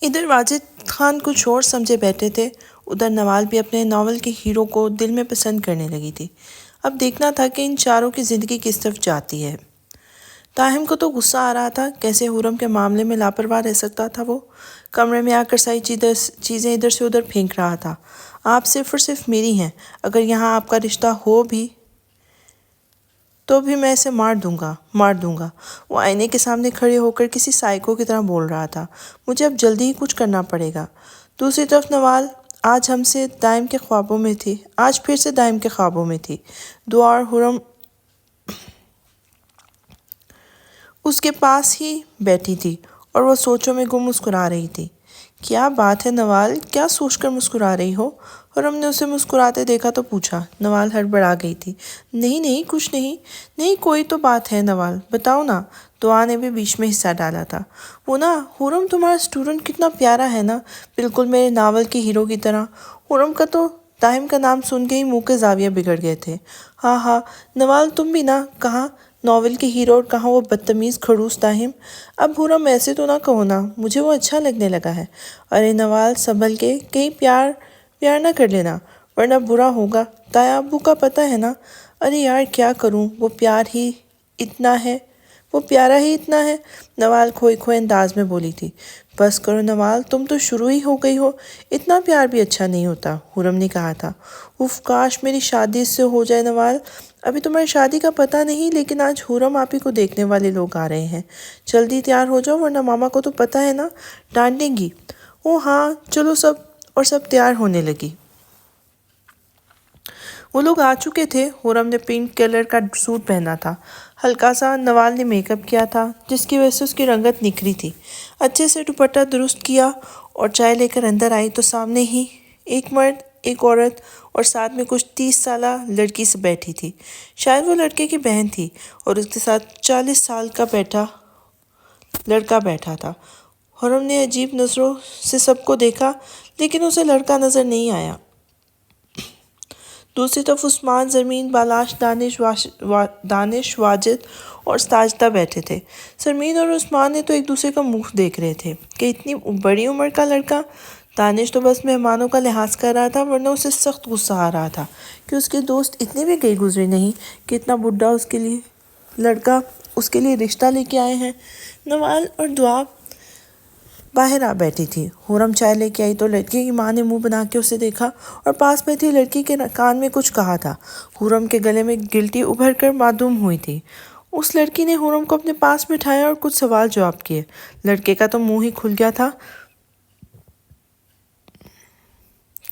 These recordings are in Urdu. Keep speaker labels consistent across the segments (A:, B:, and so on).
A: ادھر واجد خان کچھ اور سمجھے بیٹھے تھے، ادھر نوال بھی اپنے ناول کے ہیرو کو دل میں پسند کرنے لگی تھی۔ اب دیکھنا تھا کہ ان چاروں کی زندگی کس طرف جاتی ہے۔ طاہم کو تو غصہ آ رہا تھا، کیسے حرم کے معاملے میں لاپرواہ رہ سکتا تھا وہ۔ کمرے میں آ کر ساری چیزیں ادھر سے ادھر پھینک رہا تھا۔ آپ صرف اور صرف میری ہیں، اگر یہاں آپ کا رشتہ ہو بھی تو بھی میں اسے مار دوں گا۔ وہ آئینے کے سامنے کھڑے ہو کر کسی سائیکو کی طرح بول رہا تھا۔ مجھے اب جلدی ہی کچھ کرنا پڑے گا۔ دوسری طرف نوال آج پھر سے دائم کے خوابوں میں تھی۔ دعا اور حرم اس کے پاس ہی بیٹھی تھی اور وہ سوچوں میں گم مسکرا رہی تھی۔ کیا بات ہے نوال، کیا سوچ کر مسکرا رہی ہو؟ حرم نے اسے مسکراتے دیکھا تو پوچھا۔ نوال ہڑبڑا گئی تھی۔ نہیں کچھ نہیں۔ نہیں کوئی تو بات ہے نوال، بتاؤ نا۔ دعا نے بھی بیچ میں حصہ ڈالا تھا۔ وہ نا حرم، تمہارا اسٹوڈنٹ کتنا پیارا ہے نا، بالکل میرے ناول کے ہیرو کی طرح۔ حرم کا تو طاہم کا نام سن کے ہی منہ کے زاویے بگڑ گئے تھے۔ ہاں نوال، تم بھی نا، کہاں ناول کے ہیرو اور کہاں وہ بدتمیز کھڑوس طاہم۔ اب حرم ایسے تو نہ کہو نا، مجھے وہ اچھا لگنے لگا ہے۔ ارے نوال سنبھل کے، کہیں پیار نہ کر لینا ورنہ برا ہوگا، تایا ابو کا پتہ ہے نا۔ ارے یار کیا کروں، وہ پیارا ہی اتنا ہے، نوال کھوئے انداز میں بولی تھی۔ بس کرو نوال، تم تو شروع ہی ہو گئی ہو، اتنا پیار بھی اچھا نہیں ہوتا، حرم نے کہا تھا۔ اف کاش میری شادی اس سے ہو جائے نوال۔ ابھی تمہاری شادی کا پتہ نہیں، لیکن آج حرم آپی کو دیکھنے والے لوگ آ رہے ہیں۔ جلدی تیار ہو جاؤ ورنہ ماما کو تو پتہ ہے نا، ڈانٹیں گی۔ او ہاں چلو، سب تیار ہونے لگی۔ وہ لوگ آ چکے تھے۔ حرم نے پنک کلر کا سوٹ پہنا تھا، ہلکا سا نوال نے میک اپ کیا تھا جس کی وجہ سے اس کی رنگت نکھری تھی، اچھے سے دوپٹہ درست کیا اور چائے لے کر اندر آئی تو سامنے ہی ایک مرد، ایک عورت اور ساتھ میں کچھ 30 سالہ لڑکی سے بیٹھی تھی۔ شاید وہ لڑکے کی بہن تھی اور اس کے ساتھ 40 سال کا لڑکا بیٹھا تھا۔ حرم نے عجیب نظروں سے سب کو دیکھا لیکن اسے لڑکا نظر نہیں آیا۔ دوسری طرف عثمان، زرمین، بالاش، دانش، واجد اور ساجدہ بیٹھے تھے۔ زرمین اور عثمان نے تو ایک دوسرے کا منہ دیکھ رہے تھے کہ اتنی بڑی عمر کا لڑکا۔ دانش تو بس مہمانوں کا لحاظ کر رہا تھا، ورنہ اسے سخت غصہ آ رہا تھا کہ اس کے دوست اتنے بھی گئی گزرے نہیں کہ اتنا بڈھا لڑکا اس کے لیے رشتہ لے کے آئے ہیں۔ نوال اور دعا باہر آ بیٹھی تھی۔ حرم چائے لے کے آئی تو لڑکی کی ماں نے منہ بنا کے اسے دیکھا اور پاس بیٹھی لڑکی کے کان میں کچھ کہا تھا۔ حرم کے گلے میں گلٹی ابھر کر معدوم ہوئی تھی۔ اس لڑکی نے حرم کو اپنے پاس بٹھایا اور کچھ سوال جواب کیے۔ لڑکے کا تو منہ ہی کھل گیا تھا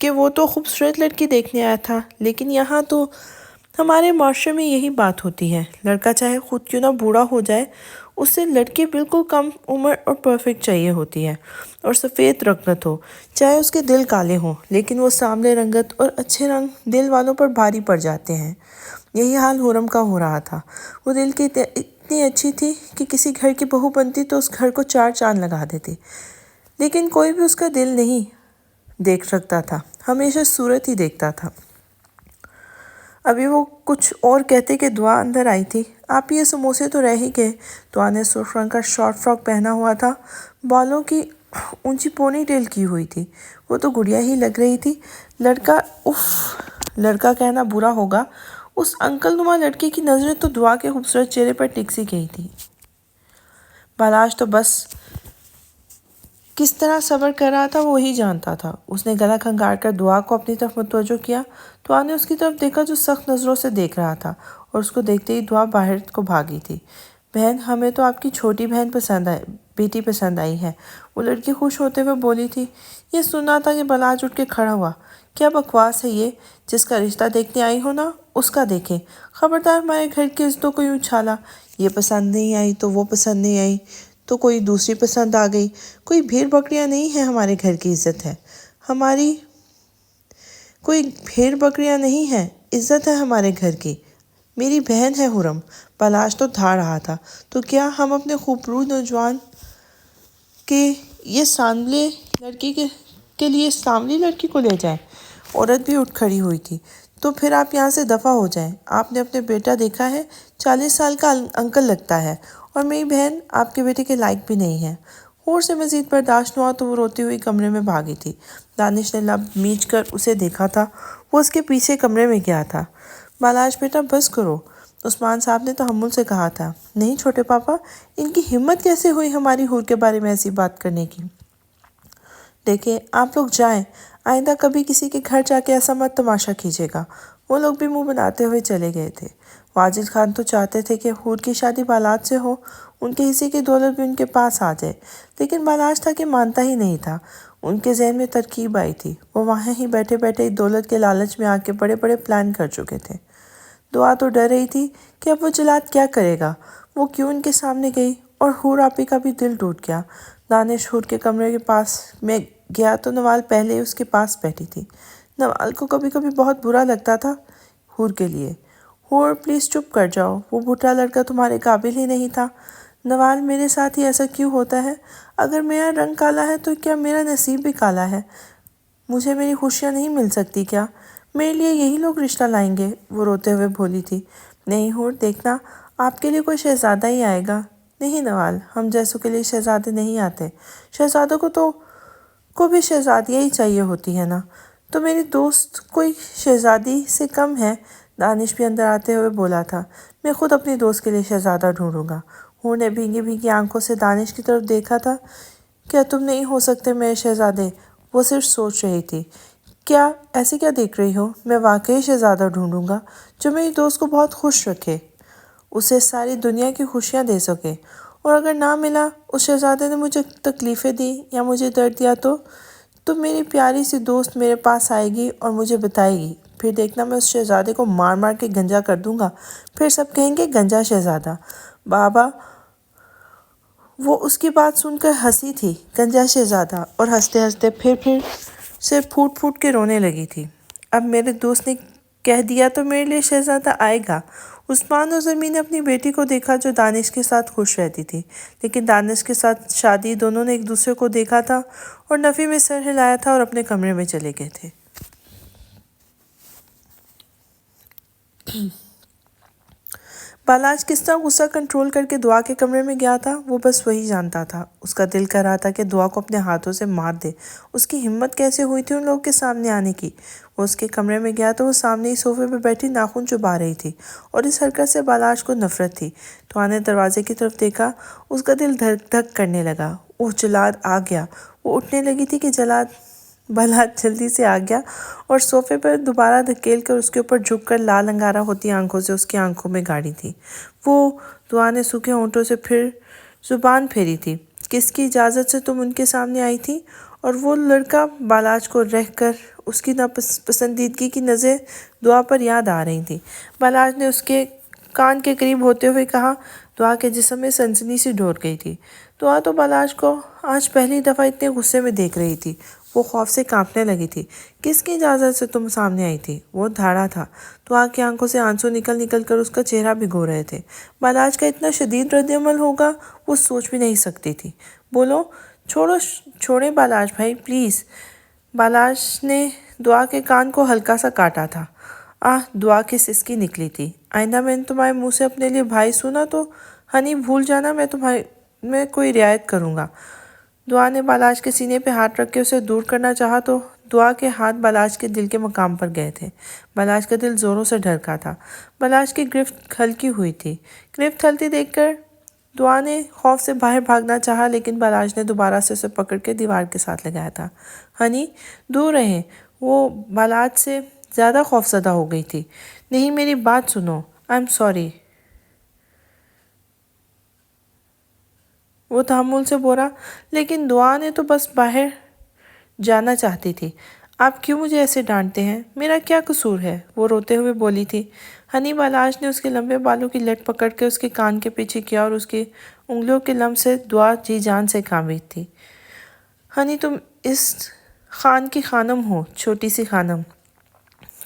A: کہ وہ تو خوبصورت لڑکی دیکھنے آیا تھا، لیکن یہاں تو ہمارے معاشرے میں یہی بات ہوتی ہے، لڑکا چاہے خود کیوں نہ بوڑھا ہو جائے، اسے لڑکی بالکل کم عمر اور پرفیکٹ چاہیے ہوتی ہے، اور سفید رنگت ہو، چاہے اس کے دل کالے ہوں، لیکن وہ سانولے رنگت اور اچھے رنگ دل والوں پر بھاری پڑ جاتے ہیں۔ یہی حال حرم کا ہو رہا تھا۔ وہ دل کی اتنی اچھی تھی کہ کسی گھر کی بہو بنتی تو اس گھر کو 4 چاند لگا دیتی، لیکن کوئی بھی اس کا دل نہیں دیکھ سکتا تھا، ہمیشہ صورت ہی دیکھتا تھا۔ ابھی وہ کچھ اور کہتے کہ دعا اندر آئی تھی۔ آپ یہ سموسے تو رہ ہی گئے۔ دعا نے سرخ رنگ کا شارٹ فراک پہنا ہوا تھا، بالوں کی اونچی پونی ٹیل کی ہوئی تھی، وہ تو گڑیا ہی لگ رہی تھی۔ لڑکا کہنا برا ہوگا، اس انکل نما لڑکے کی نظریں تو دعا کے خوبصورت چہرے پر ٹک سی گئی تھی۔ بالاش تو بس کس طرح صبر کر رہا تھا وہی جانتا تھا۔ اس نے گلا کھنگار کر دعا کو اپنی طرف متوجہ کیا۔ دعا نے اس کی طرف دیکھا جو سخت نظروں سے دیکھ رہا تھا، اور اس کو دیکھتے ہی دعا باہر کو بھاگی تھی۔ بہن، ہمیں تو آپ کی چھوٹی بیٹی پسند آئی ہے، وہ لڑکی خوش ہوتے ہوئے بولی تھی۔ یہ سنا تھا کہ بالاش اٹھ کے کھڑا ہوا۔ کیا بکواس ہے یہ، جس کا رشتہ دیکھنے آئی ہو نا، اس کا دیکھیں، خبردار ہمارے گھر کی عزتوں کو یوں چھالا۔ یہ پسند نہیں آئی تو وہ پسند نہیں آئی تو کوئی دوسری پسند آ گئی، کوئی بھیڑ بکریاں نہیں ہیں ہمارے گھر کی عزت ہے ہماری، کوئی بھیڑ بکریاں نہیں ہیں، عزت ہے ہمارے گھر کی، میری بہن ہے حرم۔ بالاش تو دھا رہا تھا۔ تو کیا ہم اپنے خوبرو نوجوان کے یہ سانولے لڑکی کے لیے سانولی لڑکی کو لے جائیں؟ عورت بھی اٹھ کھڑی ہوئی تھی۔ تو پھر آپ یہاں سے دفع ہو جائیں، آپ نے اپنے بیٹا دیکھا ہے، 40 سال کا انکل لگتا ہے، اور میری بہن آپ کے بیٹے کے لائق بھی نہیں ہے۔ ہور سے مزید برداشت ہوا تو وہ روتی ہوئی کمرے میں بھاگی تھی۔ دانش نے لب میچ کر اسے دیکھا تھا، وہ اس کے پیچھے کمرے میں گیا تھا۔ بالاش بیٹا بس کرو، عثمان صاحب نے تحمل سے کہا تھا۔ نہیں چھوٹے پاپا، ان کی ہمت کیسے ہوئی ہماری حور کے بارے میں ایسی بات کرنے کی؟ دیکھیں آپ لوگ جائیں، آئندہ کبھی کسی کے گھر جا کے ایسا مت تماشا کیجیے گا۔ وہ لوگ بھی منہ بناتے ہوئے چلے گئے تھے۔ واجد خان تو چاہتے تھے کہ حور کی شادی بالات سے ہو، ان کے حصے کی دولت بھی ان کے پاس آ جائے، لیکن بالاش تھا کہ مانتا ہی نہیں تھا۔ ان کے ذہن میں ترکیب آئی تھی، وہ وہاں ہی بیٹھے بیٹھے دولت کے لالچ میں آ کے بڑے بڑے پلان کر چکے تھے۔ دعا تو ڈر رہی تھی کہ اب وہ جلاد کیا کرے گا، وہ کیوں ان کے سامنے گئی، اور حور آپی کا بھی دل ٹوٹ گیا۔ دانش حور کے کمرے کے پاس میں گیا تو نوال پہلے اس کے پاس بیٹھی تھی۔ نوال کو کبھی کبھی بہت برا لگتا تھا حور کے لیے۔ حور پلیز چپ کر جاؤ، وہ بھٹا لڑکا تمہارے قابل ہی نہیں تھا۔ نوال میرے ساتھ ہی ایسا کیوں ہوتا ہے؟ اگر میرا رنگ کالا ہے تو کیا میرا نصیب بھی کالا ہے؟ مجھے میری خوشیاں نہیں مل سکتی کیا؟ میرے لیے یہی لوگ رشتہ لائیں گے، وہ روتے ہوئے بولی تھی۔ نہیں حور دیکھنا، آپ کے لیے کوئی شہزادہ ہی آئے گا۔ نہیں نوال، ہم جیسوں کے لیے شہزادے نہیں آتے، شہزادوں کو بھی شہزادیاں ہی چاہیے ہوتی ہے نا۔ تو میری دوست کوئی شہزادی سے کم ہے؟ دانش بھی اندر آتے ہوئے بولا تھا۔ میں خود اپنی دوست کے لیے شہزادہ ڈھونڈوں گا۔ حور نے بھینگی بھینگی آنکھوں سے دانش کی طرف دیکھا تھا۔ کیا تم نہیں ہو سکتے میرے شہزادے؟ وہ صرف سوچ رہی تھی۔ کیا ایسے کیا دیکھ رہی ہو؟ میں واقعی شہزادہ ڈھونڈوں گا جو میری دوست کو بہت خوش رکھے، اسے ساری دنیا کی خوشیاں دے سکے، اور اگر نہ ملا، اس شہزادے نے مجھے تکلیفیں دی یا مجھے درد دیا تو میری پیاری سی دوست میرے پاس آئے گی اور مجھے بتائے گی، پھر دیکھنا میں اس شہزادے کو مار مار کے گنجا کر دوں گا، پھر سب کہیں گے گنجا شہزادہ۔ بابا وہ اس کی بات سن کر ہنسی تھی، گنجا شہزادہ، اور ہنستے ہنستے پھر سے پھوٹ پھوٹ کے رونے لگی تھی۔ اب میرے دوست نے کہہ دیا تو میرے لیے شہزادہ آئے گا۔ عثمان اور زمین نے اپنی بیٹی کو دیکھا جو دانش کے ساتھ خوش رہتی تھی، لیکن دانش کے ساتھ شادی دونوں نے ایک دوسرے کو دیکھا تھا اور نفی میں سر ہلایا تھا اور اپنے کمرے میں چلے گئے تھے۔ بالاج کس طرح غصہ کنٹرول کر کے دعا کے کمرے میں گیا تھا، وہ بس وہی جانتا تھا۔ اس کا دل کر رہا تھا کہ دعا کو اپنے ہاتھوں سے مار دے۔ اس کی ہمت کیسے ہوئی تھی ان لوگوں کے سامنے آنے کی؟ وہ اس کے کمرے میں گیا تو وہ سامنے ہی صوفے پہ بیٹھی ناخن چبا رہی تھی، اور اس حرکت سے بالاج کو نفرت تھی۔ دعا نے دروازے کی طرف دیکھا، اس کا دل دھک دھک کرنے لگا۔ اوہ جلاد آ گیا! وہ اٹھنے لگی تھی کہ بالاج جلدی سے آ گیا اور صوفے پر دوبارہ دھکیل کر اس کے اوپر جھک کر لال انگارہ ہوتی آنکھوں سے اس کی آنکھوں میں گاڑی تھی۔ وہ دعا نے سوکھے ہونٹوں سے پھر زبان پھیری تھی۔ کس کی اجازت سے تم ان کے سامنے آئی تھی؟ اور وہ لڑکا بالاج کو رہ کر اس کی ناپسندیدگی کی نظریں دعا پر یاد آ رہی تھی۔ بالاج نے اس کے کان کے قریب ہوتے ہوئے کہا۔ دعا کے جسم میں سنسنی سی ڈور گئی تھی۔ دعا تو بالاج کو آج پہلی دفعہ اتنے غصے میں دیکھ رہی تھی، وہ خوف سے کانپنے لگی تھی۔ کس کی اجازت سے تم سامنے آئی تھی؟ وہ دھاڑا تھا۔ دعا کی آنکھوں سے آنسو نکل نکل کر اس کا چہرہ بھگو رہے تھے۔ بالاج کا اتنا شدید رد عمل ہوگا وہ سوچ بھی نہیں سکتی تھی۔ بولو، چھوڑیں بالاج بھائی پلیز۔ بالاج نے دعا کے کان کو ہلکا سا کاٹا تھا۔ دعا کی سسکی نکلی تھی۔ آئندہ میں نے تمہارے منہ سے اپنے لیے بھائی سنا تو ہنی بھول جانا، میں کوئی رعایت کروں گا۔ دعا نے بالاج کے سینے پہ ہاتھ رکھ کے اسے دور کرنا چاہا تو دعا کے ہاتھ بالاج کے دل کے مقام پر گئے تھے۔ بالاج کا دل زوروں سے دھڑکا تھا۔ بالاج کی گرفت ہلکی ہوئی تھی۔ گرفت ہلتی دیکھ کر دعا نے خوف سے باہر بھاگنا چاہا، لیکن بالاج نے دوبارہ سے اسے پکڑ کے دیوار کے ساتھ لگایا تھا۔ ہنی دور رہیں، وہ بالاج سے زیادہ خوفزدہ ہو گئی تھی۔ نہیں میری بات سنو، آئی ایم سوری، وہ تحمل سے بولا، لیکن دعا نے تو بس باہر جانا چاہتی تھی۔ آپ کیوں مجھے ایسے ڈانٹتے ہیں؟ میرا کیا قصور ہے؟ وہ روتے ہوئے بولی تھی۔ ہنی بالاج نے اس کے لمبے بالوں کی لٹ پکڑ کے اس کے کان کے پیچھے کیا اور اس کی انگلیوں کے لمس سے دعا جی جان سے کانپی تھی۔ ہنی تم اس خان کی خانم ہو، چھوٹی سی خانم۔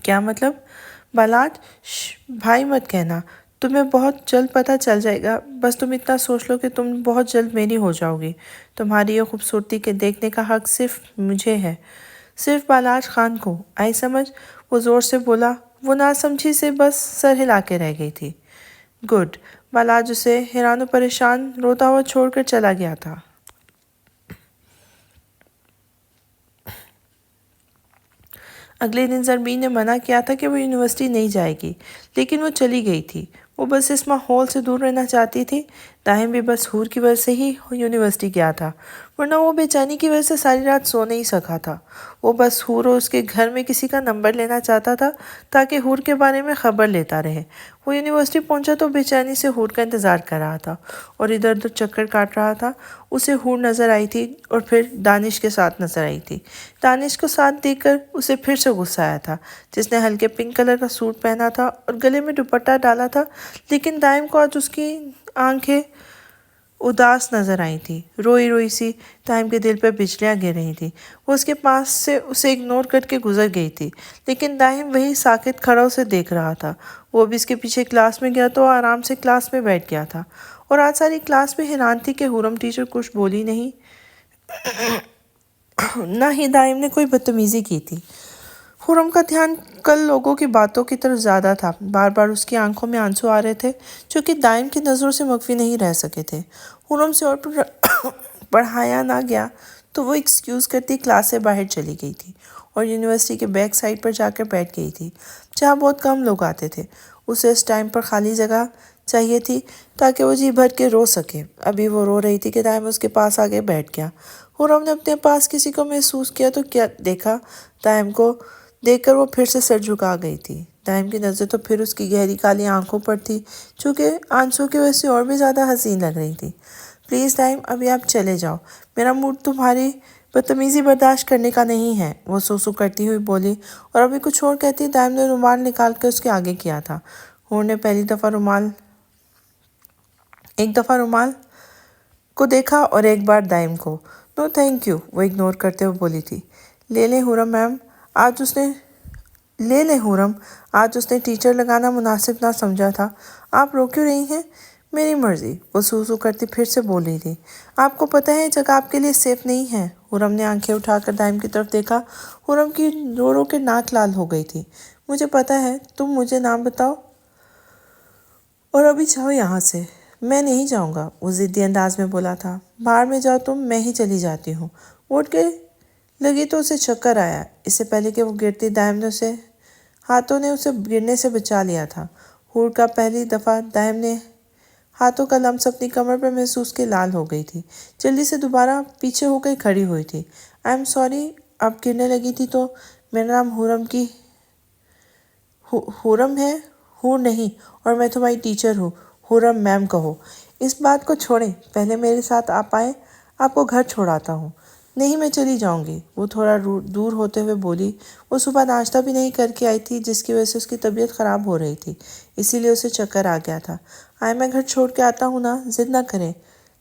A: کیا مطلب؟ بالاج بھائی مت کہنا، تمہیں بہت جلد پتہ چل جائے گا، بس تم اتنا سوچ لو کہ تم بہت جلد میری ہو جاؤ گی۔ تمہاری یہ خوبصورتی کے دیکھنے کا حق صرف مجھے ہے، صرف بالاج خان کو، آئی سمجھ؟ وہ زور سے بولا۔ وہ ناسمجھی سے بس سر ہلا کے رہ گئی تھی۔ گڈ۔ بالاج اسے حیران و پریشان روتا ہوا چھوڑ کر چلا گیا تھا۔ اگلے دن زرمین نے منع کیا تھا کہ وہ یونیورسٹی نہیں جائے گی، لیکن وہ چلی گئی تھی۔ وہ بس اس ماحول سے دور رہنا چاہتی تھی۔ دائم بھی بس حور کی وجہ سے ہی یونیورسٹی گیا تھا، ورنہ وہ بے چینی کی وجہ سے ساری رات سو نہیں سکا تھا۔ وہ بس حور اور اس کے گھر میں کسی کا نمبر لینا چاہتا تھا تاکہ حور کے بارے میں خبر لیتا رہے۔ وہ یونیورسٹی پہنچا تو بے چینی سے حور کا انتظار کر رہا تھا اور ادھر ادھر چکر کاٹ رہا تھا۔ اسے حور نظر آئی تھی اور پھر دانش کے ساتھ نظر آئی تھی۔ دانش کو ساتھ دیکھ کر اسے پھر سے غصہ آیا تھا، جس نے ہلکے پنک کلر کا سوٹ پہنا تھا اور گلے میں دوپٹہ ڈالا تھا، لیکن دائم کو آج اس کی آنکھیں اداس نظر آئی تھی، روئی روئی سی۔ دائم کے دل پہ بجلیاں گر رہی تھی۔ وہ اس کے پاس سے اسے اگنور کر کے گزر گئی تھی، لیکن دائم وہی ساکت کھڑا اسے دیکھ رہا تھا۔ وہ بھی اس کے پیچھے کلاس میں گیا تو آرام سے کلاس میں بیٹھ گیا تھا، اور آج ساری کلاس میں حیران تھی کہ حورم ٹیچر کچھ بولی نہیں، نہ ہی دائم نے کوئی بدتمیزی کی تھی۔ حورم کا دھیان کل لوگوں کی باتوں کی طرف زیادہ تھا۔ بار بار اس کی آنکھوں میں آنسو آ رہے تھے جو کہ دائم کی نظروں سے مخفی نہیں رہ سکے تھے۔ حورم سے اور پڑھایا نہ گیا تو وہ ایکسکیوز کرتی کلاس سے باہر چلی گئی تھی اور یونیورسٹی کے بیک سائڈ پر جا کر بیٹھ گئی تھی، جہاں بہت کم لوگ آتے تھے۔ اسے اس ٹائم پر خالی جگہ چاہیے تھی تاکہ وہ جی بھر کے رو سکے۔ ابھی وہ رو رہی تھی کہ دائم اس کے پاس آگے بیٹھ گیا۔ حورم نے اپنے پاس کسی کو محسوس کیا تو کیا دیکھا، دائم کو دیکھ کر وہ پھر سے سر جھکا گئی تھی۔ دائم کی نظر تو پھر اس کی گہری کالی آنکھوں پر تھی، جو کہ آنسوں کی وجہ سے اور بھی زیادہ حسین لگ رہی تھی۔ پلیز دائم، ابھی آپ چلے جاؤ، میرا موڈ تمہاری بدتمیزی برداشت کرنے کا نہیں ہے، وہ سوسو کرتی ہوئی بولی، اور ابھی کچھ اور کہتی دائم نے رومال نکال کر اس کے آگے کیا تھا۔ حور نے ایک دفعہ رومال کو دیکھا اور ایک بار دائم کو۔ نو تھینک یو، وہ اگنور کرتے ہوئے بولی تھی۔ لے لیں حورم، آج اس نے ٹیچر لگانا مناسب نہ سمجھا تھا۔ آپ رو کیوں رہی ہیں؟ میری مرضی، وہ سوسو کرتی پھر سے بول رہی تھی۔ آپ کو پتہ ہے جگہ آپ کے لیے سیف نہیں ہے۔ حورم نے آنکھیں اٹھا کر دائم کی طرف دیکھا۔ حورم کی رو رو کے ناک لال ہو گئی تھی۔ مجھے پتہ ہے، تم مجھے نام بتاؤ اور ابھی جاؤ یہاں سے۔ میں نہیں جاؤں گا، وہ ضدی انداز میں بولا تھا۔ باہر میں جاؤ تم، میں ہی چلی جاتی ہوں۔ اٹھ کے لگی تو اسے چکر آیا۔ اس سے پہلے کہ وہ گرتی، دائم نے ہاتھوں نے اسے گرنے سے بچا لیا تھا۔ حور کا پہلی دفعہ دائم نے ہاتھوں کا لمس اپنی کمر پر محسوس کے لال ہو گئی تھی۔ جلدی سے دوبارہ پیچھے ہو کے کھڑی ہوئی تھی۔ آئی ایم سوری، اب گرنے لگی تھی تو۔ میرا نام حورم ہے، حور نہیں، اور میں تمہاری ٹیچر ہوں، حورم میم کہو۔ اس بات کو چھوڑیں، پہلے میرے ساتھ آپ آئیں، آپ کو گھر چھوڑاتا ہوں۔ نہیں، میں چلی جاؤں گی، وہ تھوڑا دور ہوتے ہوئے بولی۔ وہ صبح ناشتہ بھی نہیں کر کے آئی تھی، جس کی وجہ سے اس کی طبیعت خراب ہو رہی تھی، اسی لیے اسے چکر آ گیا تھا۔ میں گھر چھوڑ کے آتا ہوں نا، ضد نہ کریں۔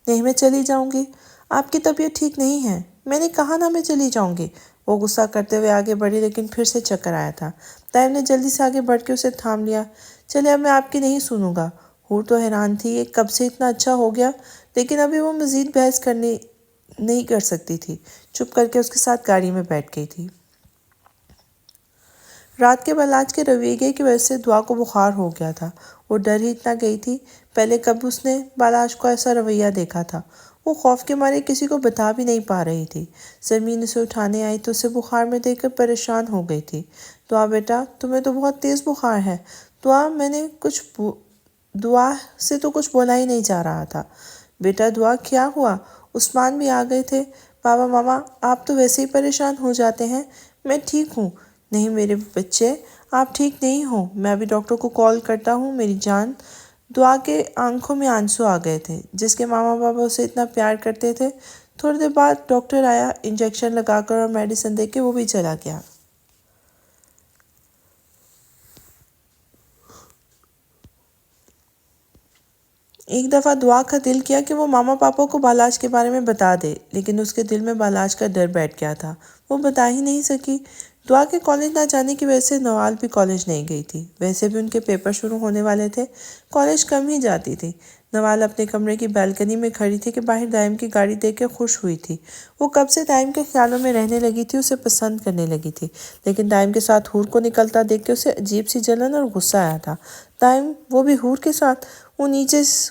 A: نہیں، میں چلی جاؤں گی، آپ کی طبیعت ٹھیک نہیں ہے۔ میں نے کہا نا میں چلی جاؤں گی، وہ غصہ کرتے ہوئے آگے بڑھی، لیکن پھر سے چکر آیا تھا۔ دائم نے جلدی سے آگے بڑھ کے اسے تھام لیا۔ چلے، اب میں آپ کی نہیں سنوں گا۔ حور تو حیران تھی، یہ کب سے اتنا اچھا ہو گیا، لیکن ابھی وہ مزید بحث نہیں کر سکتی تھی۔ چپ کر کے اس کے ساتھ گاڑی میں بیٹھ گئی تھی۔ رات کے بالاج کے رویے کی وجہ سے دعا کو بخار ہو گیا تھا۔ وہ ڈر ہی اتنا گئی تھی، پہلے کب اس نے بالاج کو ایسا رویہ دیکھا تھا۔ وہ خوف کے مارے کسی کو بتا بھی نہیں پا رہی تھی۔ زمین اسے اٹھانے آئی تو اسے بخار میں دیکھ کر پریشان ہو گئی تھی۔ دعا بیٹا، تمہیں تو بہت تیز بخار ہے۔ دعا سے تو کچھ بولا ہی نہیں جا رہا تھا۔ بیٹا دعا، کیا ہوا؟ عثمان بھی آ گئے تھے۔ بابا ماما، آپ تو ویسے ہی پریشان ہو جاتے ہیں۔ میں ٹھیک ہوں۔ نہیں میرے بچے، آپ ٹھیک نہیں ہو، میں ابھی ڈاکٹر کو کال کرتا ہوں میری جان۔ دعا کے آنکھوں میں آنسو آ گئے تھے، جس کے ماما بابا اسے اتنا پیار کرتے تھے۔ تھوڑی دیر بعد ڈاکٹر آیا، انجیکشن لگا کر اور میڈیسن دے کے وہ بھی چلا گیا۔ ایک دفعہ دعا کا دل کیا کہ وہ ماما پاپا کو بالاج کے بارے میں بتا دے، لیکن اس کے دل میں بالاج کا ڈر بیٹھ گیا تھا، وہ بتا ہی نہیں سکی۔ دعا کے کالج نہ جانے کی وجہ سے نوال بھی کالج نہیں گئی تھی۔ ویسے بھی ان کے پیپر شروع ہونے والے تھے، کالج کم ہی جاتی تھی۔ نوال اپنے کمرے کی بالکنی میں کھڑی تھی کہ باہر دائم کی گاڑی دیکھ کے خوش ہوئی تھی۔ وہ کب سے دائم کے خیالوں میں رہنے لگی تھی، اسے پسند کرنے لگی تھی، لیکن دائم کے ساتھ حور کو نکلتا دیکھ کے اسے عجیب سی جلن اور غصہ آیا تھا۔ دائم، وہ بھی حور کے ساتھ! وہ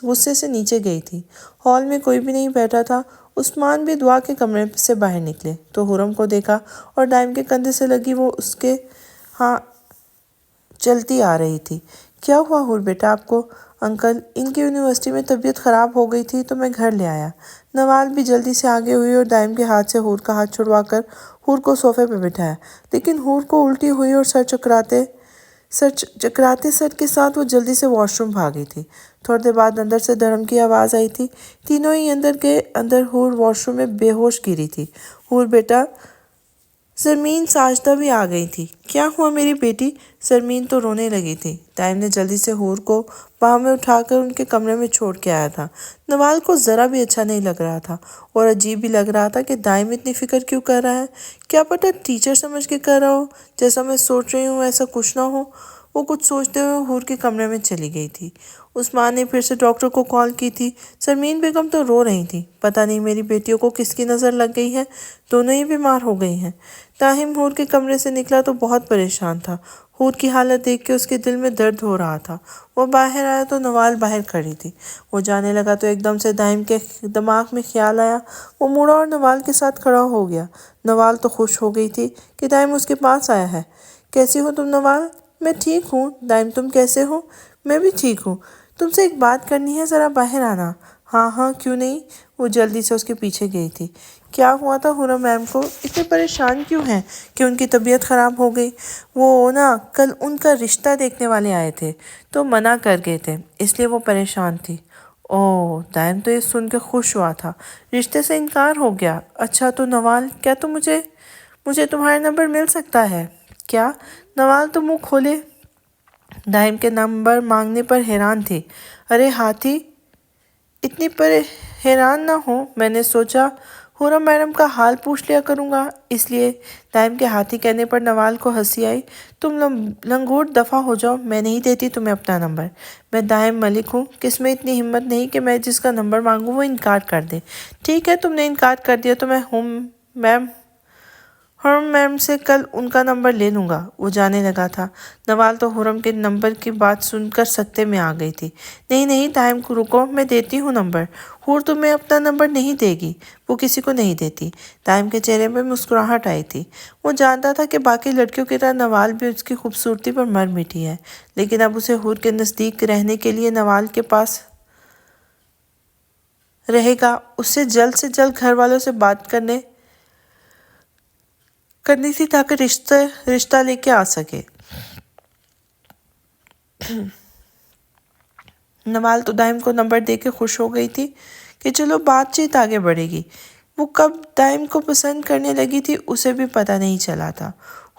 A: غصے سے نیچے گئی تھی۔ ہال میں کوئی بھی نہیں بیٹھا تھا۔ عثمان بھی دعا کے کمرے سے باہر نکلے تو حورم کو دیکھا اور دائم کے کندھے سے لگی وہ اس کے ہاں چلتی آ رہی تھی۔ کیا ہوا حور بیٹا آپ کو؟ انکل، ان کی یونیورسٹی میں طبیعت خراب ہو گئی تھی تو میں گھر لے آیا۔ نوال بھی جلدی سے آگے ہوئی اور دائم کے ہاتھ سے حور کا ہاتھ چھڑوا کر حور کو صوفے پہ بٹھایا، لیکن حور کو الٹی ہوئی اور سر چکراتے سر کے ساتھ وہ جلدی سے واش روم بھاگی تھی۔ تھوڑی دیر بعد اندر سے دھرم کی آواز آئی تھی۔ تینوں ہی اندر کے اندر حور واش روم میں بے ہوش گری تھی۔ حور بیٹا، زرمین ساجدہ بھی آ گئی تھی۔ کیا ہوا میری بیٹی؟ زرمین تو رونے لگی تھی۔ دائم نے جلدی سے حور کو باہوں میں اٹھا کر ان کے کمرے میں چھوڑ کے آیا تھا۔ نوال کو ذرا بھی اچھا نہیں لگ رہا تھا اور عجیب بھی لگ رہا تھا کہ دائم اتنی فکر کیوں کر رہا ہے۔ کیا پتہ ٹیچر سمجھ کے کر رہا ہو، جیسا میں سوچ رہی ہوں ایسا کچھ نہ ہو۔ وہ کچھ سوچتے ہوئے حور کے کمرے میں چلی گئی تھی۔ عثمان نے پھر سے ڈاکٹر کو کال کی تھی۔ زرمین بیگم تو رو رہی تھی۔ پتہ نہیں میری بیٹیوں کو کس کی نظر لگ گئی ہے، دونوں ہی بیمار ہو گئی ہیں۔ طاہم حور کے کمرے سے نکلا تو بہت پریشان تھا۔ حور کی حالت دیکھ کے اس کے دل میں درد ہو رہا تھا۔ وہ باہر آیا تو نوال باہر کھڑی تھی۔ وہ جانے لگا تو ایک دم سے دائم کے دماغ میں خیال آیا۔ وہ مڑا اور نوال کے ساتھ کھڑا ہو گیا۔ نوال تو خوش ہو گئی تھی کہ دائم اس کے پاس آیا ہے۔ کیسی ہو تم نوال؟ میں ٹھیک ہوں۔ دائم تم کیسے ہو؟ میں بھی ٹھیک ہوں۔ تم سے ایک بات کرنی ہے، ذرا باہر آنا۔ ہاں ہاں کیوں نہیں؟ وہ جلدی سے اس کے پیچھے گئی تھی۔ کیا ہوا تھا حورا میم کو؟ اتنے پریشان کیوں ہیں کہ ان کی طبیعت خراب ہو گئی؟ وہ نا کل ان کا رشتہ دیکھنے والے آئے تھے تو منع کر گئے تھے، اس لیے وہ پریشان تھی۔ اوہ، دائم تو یہ سن کے خوش ہوا تھا۔ رشتے سے انکار ہو گیا؟ اچھا تو نوال، کیا تم مجھے تمہارا نمبر مل سکتا ہے کیا؟ نوال تو منہ کھولے دائم کے نمبر مانگنے پر حیران تھی۔ ارے ہاتھی، اتنی حیران نہ ہو، میں نے سوچا حورا میڈم کا حال پوچھ لیا کروں گا، اس لیے۔ دائم کے ہاتھی کہنے پر نوال کو ہنسی آئی۔ تم لنگوٹ دفع ہو جاؤ، میں نہیں دیتی تمہیں اپنا نمبر۔ میں دائم ملک ہوں، کس میں اتنی ہمت نہیں کہ میں جس کا نمبر مانگوں وہ انکار کر دے۔ ٹھیک ہے، تم نے انکار کر دیا تو میں حرم میم سے کل ان کا نمبر لے لوں گا۔ وہ جانے لگا تھا۔ نوال تو حرم کے نمبر کی بات سن کر سکتے میں آ گئی تھی۔ نہیں نہیں دائم کو رکو، میں دیتی ہوں نمبر۔ حور تمہیں اپنا نمبر نہیں دے گی، وہ کسی کو نہیں دیتی۔ دائم کے چہرے پہ مسکراہٹ آئی تھی۔ وہ جانتا تھا کہ باقی لڑکیوں کی طرح نوال بھی اس کی خوبصورتی پر مر مٹی ہے، لیکن اب اسے حور کے نزدیک رہنے کے لیے نوال کے پاس رہے گا۔ اس سے جلد گھر والوں سے بات کرنی تھی تاکہ رشتہ لے کے آ سکے۔ نوال تو دائم کو نمبر دے کے خوش ہو گئی تھی کہ چلو بات چیت آگے بڑھے گی۔ وہ کب دائم کو پسند کرنے لگی تھی اسے بھی پتہ نہیں چلا تھا۔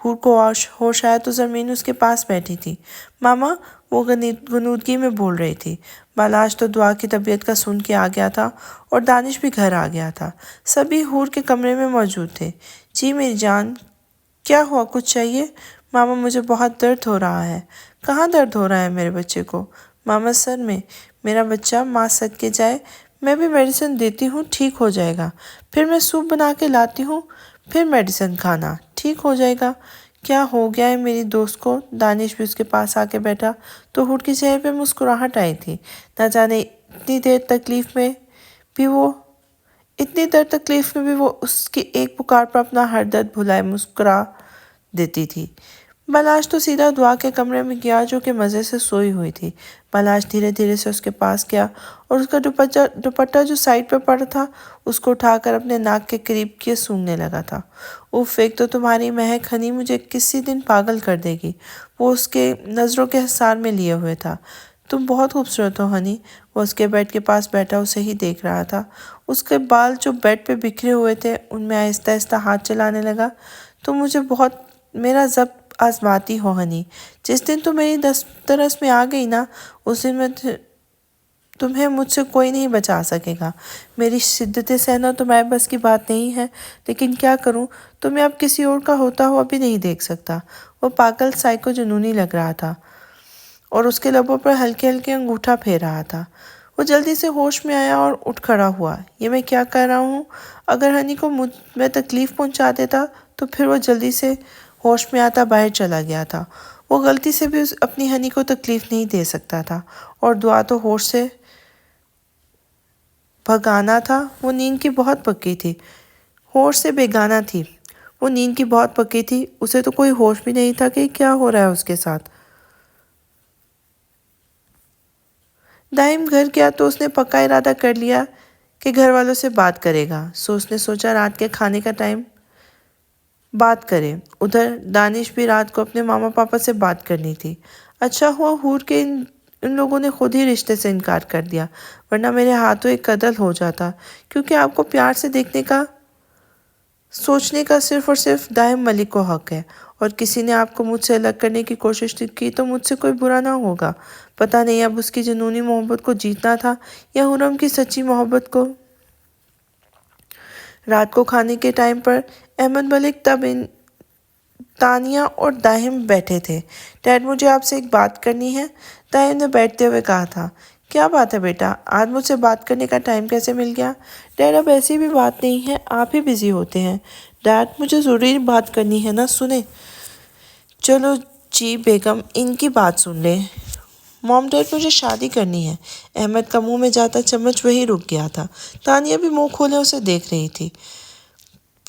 A: حور کو ہوش آیا تو زرمین اس کے پاس بیٹھی تھی۔ ماما، وہ غنودگی میں بول رہی تھی۔ بالاش تو دعا کی طبیعت کا سن کے آ گیا تھا اور دانش بھی گھر آ گیا تھا۔ سبھی حور کے کمرے میں موجود تھے۔ جی میری جان، کیا ہوا، کچھ چاہیے؟ ماما مجھے بہت درد ہو رہا ہے۔ کہاں درد ہو رہا ہے میرے بچے کو؟ ماما سر میں۔ میرا بچہ ماں صدقے جائے، میں بھی میڈیسن دیتی ہوں، ٹھیک ہو جائے گا۔ پھر میں سوپ بنا کے لاتی ہوں، پھر میڈیسن کھانا، ٹھیک ہو جائے گا۔ کیا ہو گیا ہے میری دوست کو؟ دانش بھی اس کے پاس آ کے بیٹھا تو حور کے چہرے پہ مسکراہٹ آئی تھی۔ نہ جانے اتنی دیر تکلیف میں بھی وہ اس کی ایک پکار پر اپنا ہر درد بھلائے مسکرا دیتی تھی۔ بالاش تو سیدھا دعا کے کمرے میں گیا جو کہ مزے سے سوئی ہوئی تھی۔ بالاش دھیرے دھیرے سے اس کے پاس گیا اور اس کا دوپٹہ جو سائڈ پہ پڑا تھا اس کو اٹھا کر اپنے ناک کے قریب کیے سونگھنے لگا تھا۔ اف، ایک تو تمہاری مہک ہنی مجھے کسی دن پاگل کر دے گی۔ وہ اس کے نظروں کے حصار میں لیے ہوئے تھا۔ تم بہت خوبصورت ہو ہنی۔ وہ اس کے بیڈ کے پاس بیٹھا اسے ہی دیکھ رہا تھا۔ اس کے بال جو بیڈ پہ بکھرے ہوئے تھے ان میں آہستہ آہستہ ہاتھ چلانے لگا۔ تم مجھے بہت میرا ضبط آزماتی ہو ہنی۔ جس دن تم میری دسترس میں آ گئی نا، اس دن میں تمہیں مجھ سے کوئی نہیں بچا سکے گا۔ میری شدت سہنا تمہارے بس کی بات نہیں ہے، لیکن کیا کروں، تمہیں اب کسی اور کا ہوتا ہوا بھی نہیں دیکھ سکتا۔ وہ پاگل سائیکو جنونی لگ رہا تھا اور اس کے لبوں پر ہلکے ہلکے انگوٹھا پھیر رہا تھا۔ وہ جلدی سے ہوش میں آیا اور اٹھ کھڑا ہوا۔ یہ میں کیا کر رہا ہوں؟ اگر ہنی کو میں تکلیف پہنچا دیتا تو پھر وہ جلدی سے ہوش میں آتا باہر چلا گیا تھا۔ وہ غلطی سے بھی اپنی ہنی کو تکلیف نہیں دے سکتا تھا، اور دعا تو ہوش سے بھگانا تھا۔ وہ نیند کی بہت پکی تھی، ہوش سے بیگانہ تھی۔ وہ نیند کی بہت پکی تھی، اسے تو کوئی ہوش بھی نہیں تھا کہ کیا ہو رہا ہے اس کے ساتھ۔ دائم گھر گیا تو اس نے پکا ارادہ کر لیا کہ گھر والوں سے بات کرے گا۔ اس نے سوچا رات کے کھانے کا ٹائم بات کرے۔ ادھر دانش بھی رات کو اپنے ماما پاپا سے بات کرنی تھی۔ اچھا ہوا حور کے ان لوگوں نے خود ہی رشتے سے انکار کر دیا، ورنہ میرے ہاتھوں ایک قتل ہو جاتا، کیونکہ آپ کو پیار سے دیکھنے کا سوچنے کا صرف اور صرف دائم ملک کو حق ہے، اور کسی نے آپ کو مجھ سے الگ کرنے کی کوشش کی تو مجھ سے کوئی برا نہ ہوگا۔ پتہ نہیں اب اس کی جنونی محبت کو جیتنا تھا یا خرم کی سچی محبت کو۔ رات کو کھانے کے ٹائم پر احمد ملک تانیہ اور دائم بیٹھے تھے۔ ڈیڈ مجھے آپ سے ایک بات کرنی ہے، دائم نے بیٹھتے ہوئے کہا تھا۔ کیا بات ہے بیٹا؟ آج مجھ سے بات کرنے کا ٹائم کیسے مل گیا؟ ڈیڈ اب ایسی بھی بات نہیں ہے، آپ ہی بزی ہوتے ہیں۔ ڈیڈ مجھے ضروری بات کرنی ہے نا، سنیں۔ چلو جی بیگم ان کی بات سن لیں۔ موم ڈیڈ مجھے شادی کرنی ہے۔ احمد کا منہ میں جاتا چمچ وہی رک گیا تھا۔ تانیہ بھی منہ کھولے اسے دیکھ رہی تھی۔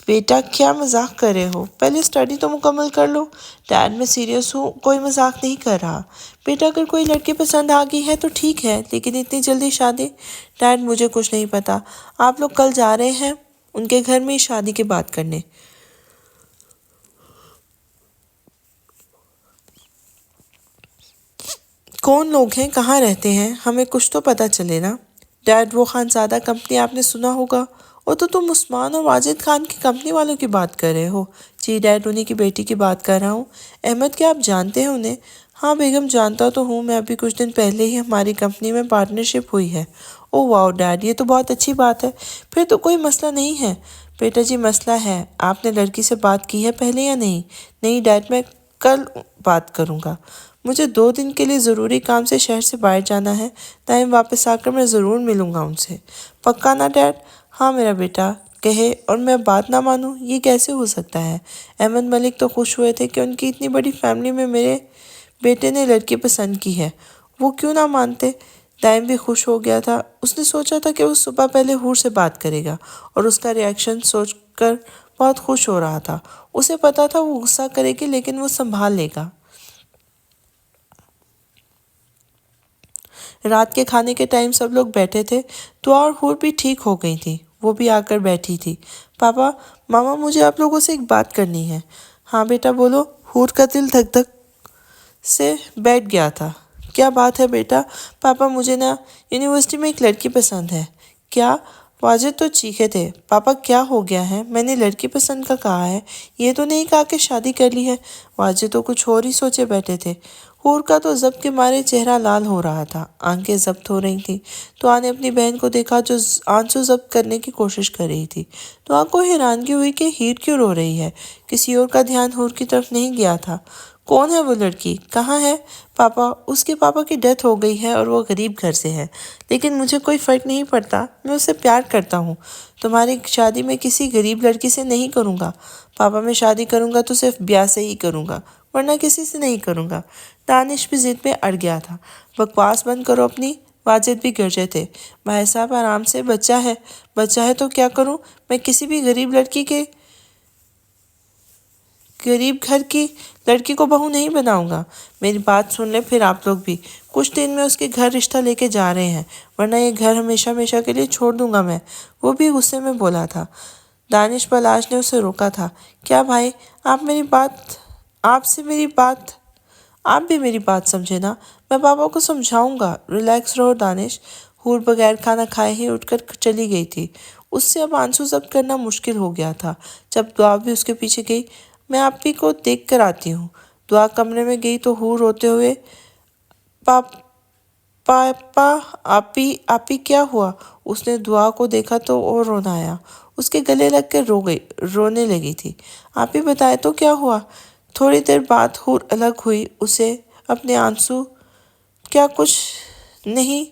A: بیٹا کیا مذاق کر رہے ہو؟ پہلے اسٹڈی تو مکمل کر لو۔ ڈیڈ میں سیریس ہوں، کوئی مذاق نہیں کر رہا۔ بیٹا اگر کوئی لڑکی پسند آ گئی ہے تو ٹھیک ہے، لیکن اتنی جلدی شادی؟ ڈیڈ مجھے کچھ نہیں پتا، آپ لوگ کل جا رہے ہیں ان کے گھر میں شادی کی بات کرنے۔ کون لوگ ہیں، کہاں رہتے ہیں، ہمیں کچھ تو پتہ چلے نا۔ ڈیڈ وہ خانزادہ کمپنی آپ نے سنا ہوگا، وہ تو تم عثمان اور واجد خان کی کمپنی والوں کی بات کر رہے ہو۔ جی ڈیڈ انہی کی بیٹی کی بات کر رہا ہوں۔ احمد کیا آپ جانتے ہیں انہیں؟ ہاں بیگم جانتا تو ہوں، میں ابھی کچھ دن پہلے ہی ہماری کمپنی میں پارٹنرشپ ہوئی ہے۔ او واو ڈیڈ، یہ تو بہت اچھی بات ہے، پھر تو کوئی مسئلہ نہیں ہے۔ بیٹا جی مسئلہ ہے، آپ نے لڑکی سے بات کی ہے پہلے یا نہیں؟ نہیں ڈیڈ میں کل بات کروں گا، مجھے 2 دن کے لیے ضروری کام سے شہر سے باہر جانا ہے، ٹائم واپس آ کر میں ضرور ملوں گا ان سے۔ پکا نا ڈیڈ؟ ہاں میرا بیٹا کہے اور میں بات نہ مانوں، یہ کیسے ہو سکتا ہے؟ احمد ملک تو خوش ہوئے تھے کہ ان کی اتنی بڑی فیملی میں میرے بیٹے نے لڑکی پسند کی ہے، وہ کیوں نہ مانتے؟ دائم بھی خوش ہو گیا تھا، اس نے سوچا تھا کہ وہ صبح پہلے حور سے بات کرے گا، اور اس کا ریاکشن سوچ کر بہت خوش ہو رہا تھا۔ اسے پتا تھا وہ غصہ کرے گی لیکن وہ سنبھال لے گا۔ رات کے کھانے کے ٹائم سب لوگ بیٹھے تھے، دعا اور حور بھی ٹھیک ہو گئی تھی، وہ بھی آ کر بیٹھی تھی۔ پاپا ماما مجھے آپ لوگوں سے ایک بات کرنی ہے۔ ہاں بیٹا بولو۔ حور کا دل دھک دھک سے بیٹھ گیا تھا۔ کیا بات ہے بیٹا؟ پاپا مجھے نا یونیورسٹی میں ایک لڑکی پسند ہے۔ کیا؟ واجد تو چیخے تھے۔ پاپا کیا ہو گیا ہے؟ میں نے لڑکی پسند کا کہا ہے، یہ تو نہیں کہا کہ شادی کر لی ہے۔ واجد تو کچھ اور ہی سوچے بیٹھے تھے۔ حور کا تو ضبط کے مارے چہرہ لال ہو رہا تھا، آنکھیں ضبط ہو رہی تھیں۔ دعا نے اپنی بہن کو دیکھا جو آنسو ضبط کرنے کی کوشش کر رہی تھی۔ دعا کو حیرانگی ہوئی کہ ہیر کیوں رو رہی ہے، کسی اور کا دھیان حور کی طرف نہیں گیا تھا۔ کون ہے وہ لڑکی؟ کہاں ہے؟ پاپا اس کے پاپا کی ڈیتھ ہو گئی ہے اور وہ غریب گھر سے ہے، لیکن مجھے کوئی فرق نہیں پڑتا، میں اسے پیار کرتا ہوں۔ تمہاری شادی میں کسی غریب لڑکی سے نہیں کروں گا۔ پاپا میں شادی کروں گا تو صرف بیاہ سے ہی کروں گا، ورنہ کسی سے نہیں کروں گا۔ دانش بھی ضد میں اڑ گیا تھا۔ بکواس بند کرو اپنی۔ واجد بھی گرجے تھے۔ بھائی صاحب آرام سے، بچہ ہے تو کیا کروں؟ میں کسی بھی غریب گھر کی لڑکی کو بہو نہیں بناؤں گا۔ میری بات سن لیں پھر آپ لوگ بھی، کچھ دن میں اس کے گھر رشتہ لے کے جا رہے ہیں، ورنہ یہ گھر ہمیشہ ہمیشہ کے لیے چھوڑ دوں گا میں۔ وہ بھی غصے میں بولا تھا۔ دانش پلاش نے اسے روکا تھا۔ کیا بھائی آپ بھی میری بات سمجھے نا، میں پاپا کو سمجھاؤں گا، ریلیکس رہو دانش۔ حور بغیر کھانا کھائے ہی اٹھ کر چلی گئی تھی، اس سے اب آنسو ضبط کرنا مشکل ہو گیا تھا۔ جب دعا بھی اس کے پیچھے گئی، میں آپ ہی کو دیکھ کر آتی ہوں۔ دعا کمرے میں گئی تو حور روتے ہوئے، پاپا آپی کیا ہوا؟ اس نے دعا کو دیکھا تو اور رونا آیا، اس کے گلے لگ کر رونے لگی تھی۔ آپی بتائے تو کیا ہوا؟ تھوڑی دیر بعد حور الگ ہوئی، اسے اپنے آنسو کیا کچھ نہیں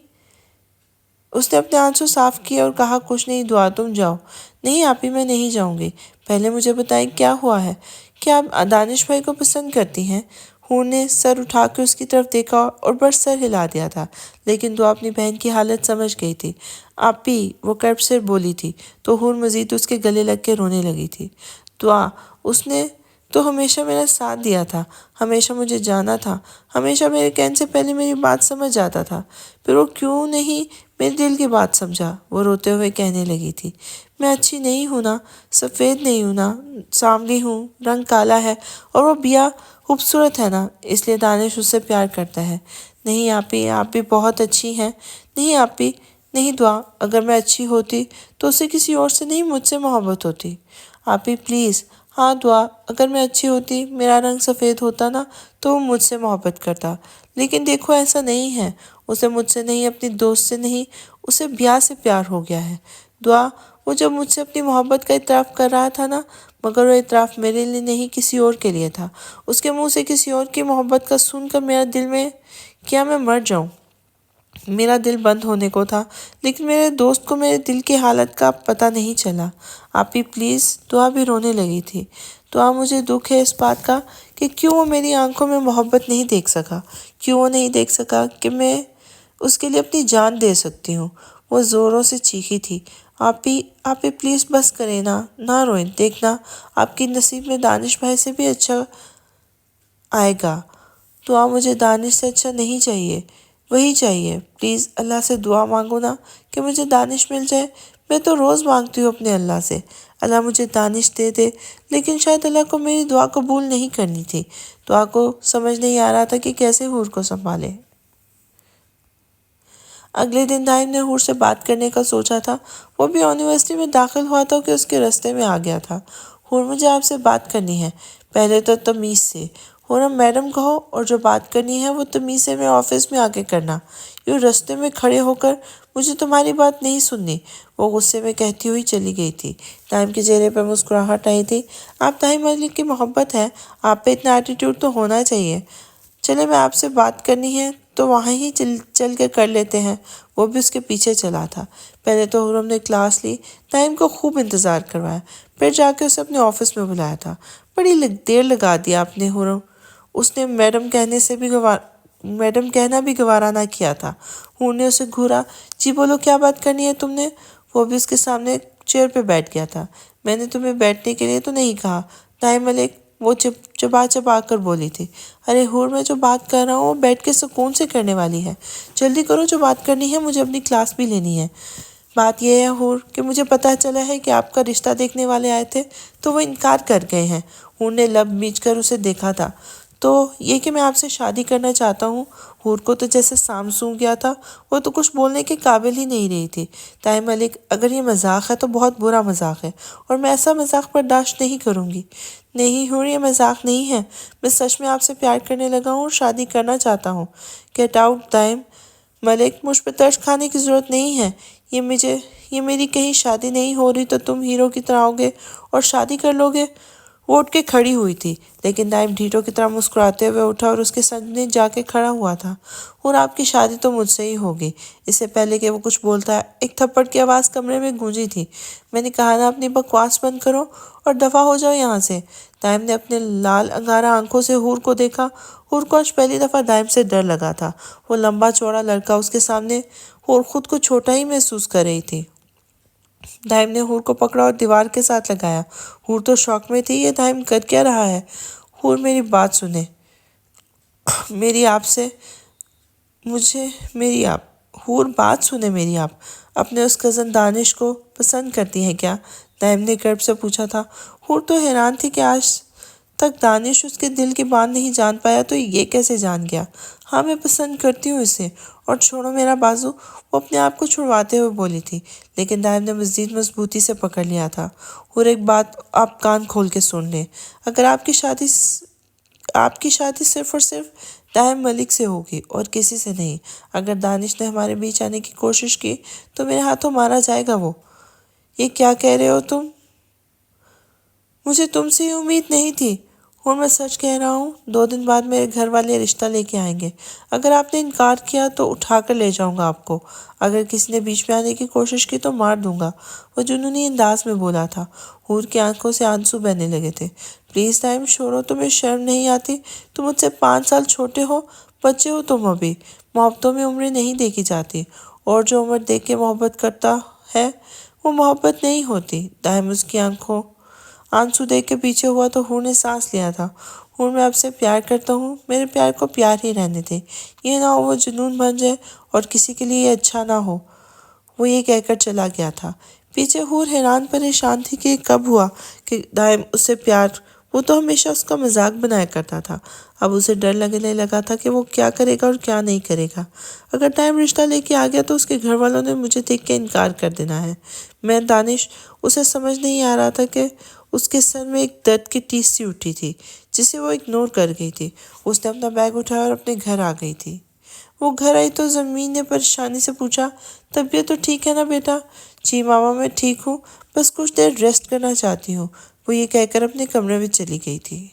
A: اس نے اپنے آنسو صاف کیے اور کہا کچھ نہیں دعا تم جاؤ۔ نہیں آپی میں نہیں جاؤں گی، پہلے مجھے بتائیں کیا ہوا ہے، کیا آپ دانش بھائی کو پسند کرتی ہیں؟ حور نے سر اٹھا کے اس کی طرف دیکھا اور بس سر ہلا دیا تھا، لیکن دعا اپنی بہن کی حالت سمجھ گئی تھی۔ آپی وہ کرب سے بولی تھی تو حور مزید اس کے گلے لگ کے رونے لگی تھی۔ دعا، اس نے تو ہمیشہ میرا ساتھ دیا تھا، ہمیشہ مجھے جانا تھا، ہمیشہ میرے کہنے سے پہلے میری بات سمجھ جاتا تھا، پھر وہ کیوں نہیں میرے دل کی بات سمجھا؟ وہ روتے ہوئے کہنے لگی تھی، میں اچھی نہیں ہوں نا، سفید نہیں ہوں نا، سانولی ہوں، رنگ کالا ہے، اور وہ بیا خوبصورت ہے نا، اس لیے دانش اس سے پیار کرتا ہے۔ نہیں آپی، آپ بھی بہت اچھی ہیں۔ نہیں آپی، نہیں دعا، اگر میں اچھی ہوتی تو اسے کسی اور سے نہیں مجھ سے محبت ہوتی۔ آپی پلیز۔ ہاں دعا، اگر میں اچھی ہوتی، میرا رنگ سفید ہوتا نا، تو وہ مجھ سے محبت کرتا، لیکن دیکھو ایسا نہیں ہے، اسے مجھ سے نہیں، اپنی دوست سے نہیں، اسے بیا سے پیار ہو گیا ہے۔ دعا، وہ جب مجھ سے اپنی محبت کا اعتراف کر رہا تھا نا، مگر وہ اعتراف میرے لیے نہیں، کسی اور کے لیے تھا۔ اس کے منہ سے کسی اور کی محبت کا سن کر میرا دل میں کیا میں مر جاؤں؟ میرا دل بند ہونے کو تھا، لیکن میرے دوست کو میرے دل کی حالت کا پتہ نہیں چلا۔ آپی پلیز۔ دعا بھی رونے لگی تھی۔ دعا، مجھے دکھ ہے اس بات کا کہ کیوں وہ میری آنکھوں میں محبت نہیں دیکھ سکا، کیوں وہ نہیں دیکھ سکا کہ میں اس کے لیے اپنی جان دے سکتی ہوں۔ وہ زوروں سے چیخی تھی، آپی پلیز بس کریں نا، نہ روئیں، دیکھنا آپ کی نصیب میں دانش بھائی سے بھی اچھا آئے گا۔ دعا، مجھے دانش سے اچھا نہیں چاہیے، وہی چاہیے، پلیز اللہ سے دعا مانگو نا کہ مجھے دانش مل جائے۔ میں تو روز مانگتی ہوں اپنے اللہ سے، اللہ مجھے دانش دے دے، لیکن شاید اللہ کو میری دعا قبول نہیں کرنی تھی۔ دعا کو سمجھ نہیں آ رہا تھا کہ کیسے حور کو سنبھالے۔ اگلے دن دائم نے حور سے بات کرنے کا سوچا تھا، وہ بھی یونیورسٹی میں داخل ہوا تھا کہ اس کے رستے میں آ گیا تھا۔ حور، مجھے آپ سے بات کرنی ہے، پہلے تو تمیز سے۔ حورم میڈم کہو، اور جو بات کرنی ہے وہ تمیز سے میں آفس میں آ کے کرنا، یوں رستے میں کھڑے ہو کر مجھے تمہاری بات نہیں سننی۔ وہ غصے میں کہتی ہوئی چلی گئی تھی۔ دائم کے چہرے پر مسکراہٹ آئی تھی۔ آپ دائم ملک کی محبت ہے، آپ پہ اتنا ایٹیٹیوڈ تو ہونا چاہیے۔ چلے، میں آپ سے بات کرنی ہے تو وہاں ہی چل کے کر لیتے ہیں۔ وہ بھی اس کے پیچھے چلا تھا۔ پہلے تو حورم نے کلاس لی، دائم کو خوب انتظار کروایا، پھر جا کے اسے اپنے آفس میں بلایا تھا۔ بڑی دیر لگا دیا آپ نے حورم، اس نے میڈم کہنا بھی گوارا نہ کیا تھا۔ حور نے اسے گھورا، جی بولو، کیا بات کرنی ہے تم نے؟ وہ بھی اس کے سامنے چیئر پہ بیٹھ گیا تھا۔ میں نے تمہیں بیٹھنے کے لیے تو نہیں کہا، دائم ملک، وہ چبا کر بولی تھی۔ ارے حور، میں جو بات کر رہا ہوں وہ بیٹھ کے سکون سے کرنے والی ہے، جلدی کرو، جو بات کرنی ہے، مجھے اپنی کلاس بھی لینی ہے۔ بات یہ ہے حور کہ مجھے پتہ چلا ہے کہ آپ کا رشتہ دیکھنے والے آئے تھے تو وہ انکار کر گئے ہیں۔ حور نے لب میچ کر اسے دیکھا تھا۔ تو یہ کہ میں آپ سے شادی کرنا چاہتا ہوں۔ حور کو تو جیسے سام سونگ گیا تھا، وہ تو کچھ بولنے کے قابل ہی نہیں رہی تھی۔ دائم ملک، اگر یہ مذاق ہے تو بہت برا مذاق ہے، اور میں ایسا مذاق برداشت نہیں کروں گی۔ نہیں حور، یہ مذاق نہیں ہے، میں سچ میں آپ سے پیار کرنے لگا ہوں اور شادی کرنا چاہتا ہوں۔ گیٹ آؤٹ دائم ملک، مجھ پہ ترس کھانے کی ضرورت نہیں ہے۔ یہ میری کہیں شادی نہیں ہو رہی تو تم ہیرو کی طرح آؤ گے اور شادی کر لو گے۔ وہ اٹھ کے کھڑی ہوئی تھی، لیکن دائم ڈھیٹوں کی طرح مسکراتے ہوئے اٹھا اور اس کے سامنے جا کے کھڑا ہوا تھا۔ اور آپ کی شادی تو مجھ سے ہی ہوگی۔ اس سے پہلے کہ وہ کچھ بولتا ہے، ایک تھپڑ کی آواز کمرے میں گونجی تھی۔ میں نے کہا نا اپنی بکواس بند کرو اور دفعہ ہو جاؤ یہاں سے۔ دائم نے اپنے لال انگارہ آنکھوں سے حور کو دیکھا۔ حور کو آج پہلی دفعہ دائم سے ڈر لگا تھا۔ وہ لمبا چوڑا لڑکا اس کے سامنے، حور خود کو چھوٹا ہی محسوس کر رہی تھی۔ دائم نے حور کو پکڑا اور دیوار کے ساتھ لگایا۔ حور تو شوق میں تھی، یہ دائم کر کیا رہا ہے؟ حور، میری بات سنیں، حور بات سنیں میری، آپ اپنے اس کزن دانش کو پسند کرتی ہیں کیا؟ دائم نے کرب سے پوچھا تھا۔ حور تو حیران تھی کہ آج تک دانش اس کے دل کی بات نہیں جان پایا تو یہ کیسے جان گیا۔ ہاں، میں پسند کرتی ہوں اسے، اور چھوڑو میرا بازو، وہ اپنے آپ کو چھڑواتے ہوئے بولی تھی، لیکن دائم نے مزید مضبوطی سے پکڑ لیا تھا۔ اور ایک بات آپ کان کھول کے سن لیں، اگر آپ کی شادی صرف اور صرف دائم ملک سے ہوگی اور کسی سے نہیں۔ اگر دانش نے ہمارے بیچ آنے کی کوشش کی تو میرے ہاتھوں مارا جائے گا۔ وہ یہ کیا کہہ رہے ہو تم؟ مجھے تم سے یہ امید نہیں تھی۔ اور میں سچ کہہ رہا ہوں، 2 دن بعد میرے گھر والے رشتہ لے کے آئیں گے۔ اگر آپ نے انکار کیا تو اٹھا کر لے جاؤں گا آپ کو، اگر کسی نے بیچ میں آنے کی کوشش کی تو مار دوں گا۔ وہ جنونی انداز میں بولا تھا۔ حور کی آنکھوں سے آنسو بہنے لگے تھے۔ پلیز دائم چھوڑو، تمہیں شرم نہیں آتی؟ تم مجھ سے 5 سال چھوٹے ہو، بچے ہو تم ابھی۔ محبتوں میں عمریں نہیں دیکھی جاتی، اور جو عمر دیکھ کے محبت کرتا ہے وہ محبت نہیں ہوتی۔ دائم اس کی آنسو دیکھ کے پیچھے ہوا تو حور نے سانس لیا تھا۔ حور میں آپ سے پیار کرتا ہوں، میرے پیار کو پیار ہی رہنے دے، یہ نہ ہو وہ جنون بن جائے اور کسی کے لیے یہ اچھا نہ ہو۔ وہ یہ کہہ کر چلا گیا تھا۔ پیچھے حور حیران پریشان تھی کہ کب ہوا کہ دائم اس سے پیار، وہ تو ہمیشہ اس کا مذاق بنایا کرتا تھا۔ اب اسے ڈر لگنے لگا تھا کہ وہ کیا کرے گا اور کیا نہیں کرے گا۔ اگر ٹائم رشتہ لے کے آ گیا تو اس کے گھر والوں نے مجھے دیکھ کے انکار کر دینا ہے۔ میں دانش، اسے سمجھ نہیں آ رہا تھا کہ اس کے سر میں ایک درد کی ٹیس سی اٹھی تھی جسے وہ اگنور کر گئی تھی۔ اس نے اپنا بیگ اٹھایا اور اپنے گھر آ گئی تھی۔ وہ گھر آئی تو زمین نے پریشانی سے پوچھا، طبیعت تو ٹھیک ہے نا بیٹا؟ جی ماما میں ٹھیک ہوں، بس کچھ دیر ریسٹ کرنا چاہتی ہوں، وہ یہ کہہ کر اپنے کمرے میں چلی گئی تھی۔